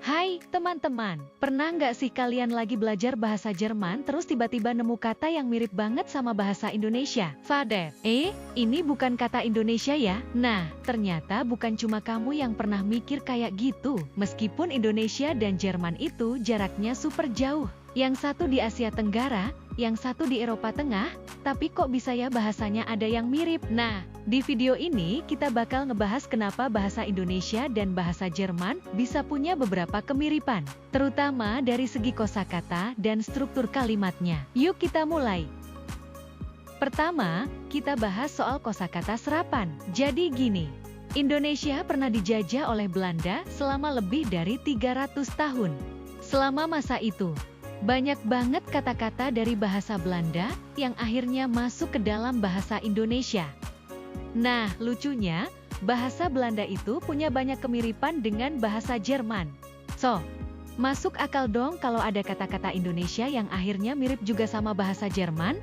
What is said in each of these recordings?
Hai teman-teman, pernah nggak sih kalian lagi belajar bahasa Jerman terus tiba-tiba nemu kata yang mirip banget sama bahasa Indonesia? Vader, ini bukan kata Indonesia ya? Nah, ternyata bukan cuma kamu yang pernah mikir kayak gitu. Meskipun Indonesia dan Jerman itu jaraknya super jauh. Yang satu di Asia Tenggara, yang satu di Eropa Tengah, tapi kok bisa ya bahasanya ada yang mirip? Nah, di video ini kita bakal ngebahas kenapa bahasa Indonesia dan bahasa Jerman bisa punya beberapa kemiripan, terutama dari segi kosakata dan struktur kalimatnya. Yuk kita mulai. Pertama, kita bahas soal kosakata serapan. Jadi gini, Indonesia pernah dijajah oleh Belanda selama lebih dari 300 tahun. Selama masa itu, banyak banget kata-kata dari bahasa Belanda yang akhirnya masuk ke dalam bahasa Indonesia. Nah, lucunya, bahasa Belanda itu punya banyak kemiripan dengan bahasa Jerman. So, masuk akal dong kalau ada kata-kata Indonesia yang akhirnya mirip juga sama bahasa Jerman?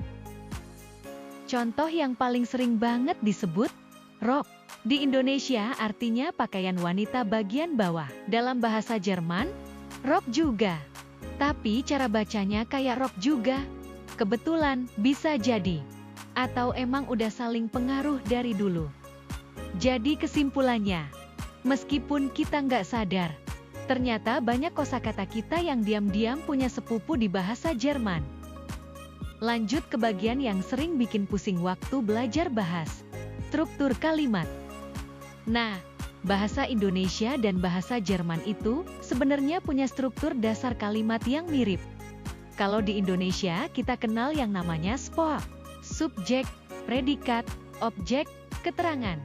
Contoh yang paling sering banget disebut, rok. Di Indonesia artinya pakaian wanita bagian bawah. Dalam bahasa Jerman, rok juga. Tapi cara bacanya kayak rok juga. Kebetulan, bisa jadi. Atau emang udah saling pengaruh dari dulu. Jadi kesimpulannya, meskipun kita nggak sadar, ternyata banyak kosakata kita yang diam-diam punya sepupu di bahasa Jerman. Lanjut ke bagian yang sering bikin pusing waktu belajar bahas, struktur kalimat. Nah, bahasa Indonesia dan bahasa Jerman itu sebenarnya punya struktur dasar kalimat yang mirip. Kalau di Indonesia kita kenal yang namanya SPOA, subjek, predikat, objek, keterangan.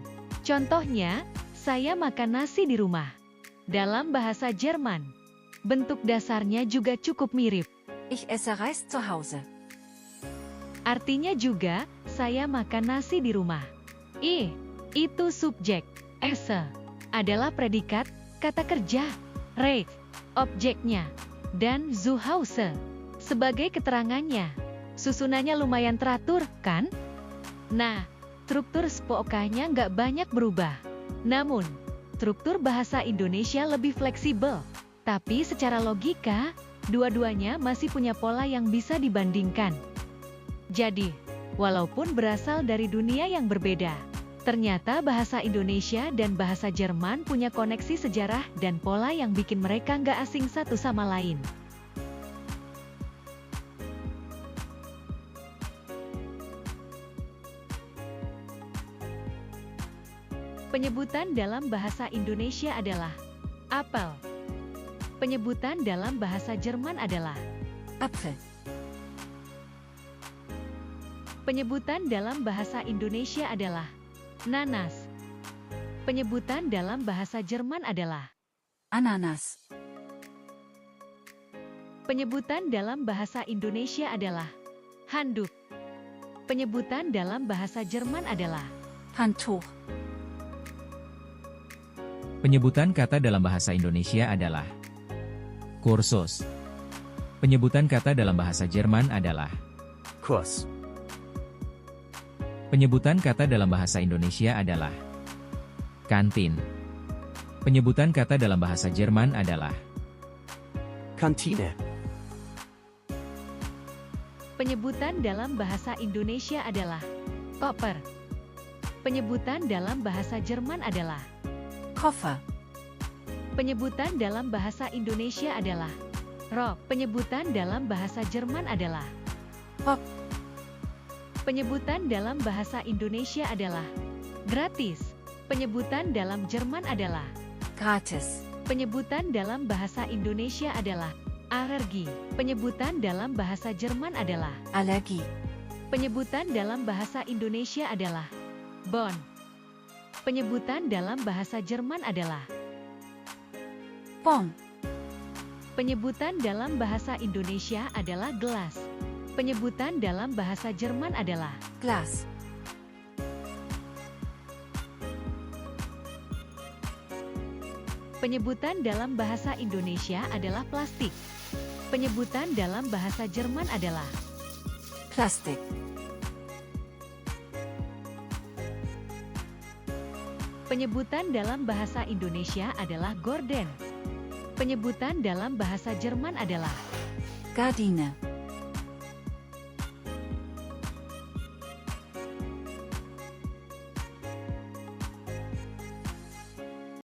Contohnya, saya makan nasi di rumah. Dalam bahasa Jerman, bentuk dasarnya juga cukup mirip. Ich esse Reis zu Hause. Artinya juga, saya makan nasi di rumah. Itu subjek. Esse adalah predikat, kata kerja. Reis, objeknya. Dan zu Hause sebagai keterangannya. Susunannya lumayan teratur, kan? Nah, struktur SPOA-nya nggak banyak berubah. Namun, struktur bahasa Indonesia lebih fleksibel. Tapi secara logika, dua-duanya masih punya pola yang bisa dibandingkan. Jadi, walaupun berasal dari dunia yang berbeda, ternyata bahasa Indonesia dan bahasa Jerman punya koneksi sejarah dan pola yang bikin mereka nggak asing satu sama lain. Penyebutan dalam bahasa Indonesia adalah apel. Penyebutan dalam bahasa Jerman adalah Apfel. penyebutan dalam bahasa Indonesia adalah nanas. Penyebutan dalam bahasa Jerman adalah Ananas. penyebutan dalam bahasa Indonesia adalah handuk. Penyebutan dalam bahasa Jerman adalah Handtuch. Penyebutan kata dalam bahasa Indonesia adalah kursus. Penyebutan kata dalam bahasa Jerman adalah Kurs. penyebutan kata dalam bahasa Indonesia adalah kantin. Penyebutan kata dalam bahasa Jerman adalah Kantine. penyebutan dalam bahasa Indonesia adalah koper. Penyebutan dalam bahasa Jerman adalah Koffer. penyebutan dalam bahasa Indonesia adalah rok. Penyebutan dalam bahasa Jerman adalah Rock. penyebutan dalam bahasa Indonesia adalah gratis. Penyebutan dalam Jerman adalah Gratis. penyebutan dalam bahasa Indonesia adalah alergi. Penyebutan dalam bahasa Jerman adalah Allergie. penyebutan dalam bahasa Indonesia adalah bon. Penyebutan dalam bahasa Jerman adalah Bon. penyebutan dalam bahasa Indonesia adalah gelas. Penyebutan dalam bahasa Jerman adalah Glas. Penyebutan dalam bahasa Indonesia adalah plastik. Penyebutan dalam bahasa Jerman adalah Plastik. penyebutan dalam bahasa Indonesia adalah gorden. Penyebutan dalam bahasa Jerman adalah Gardine.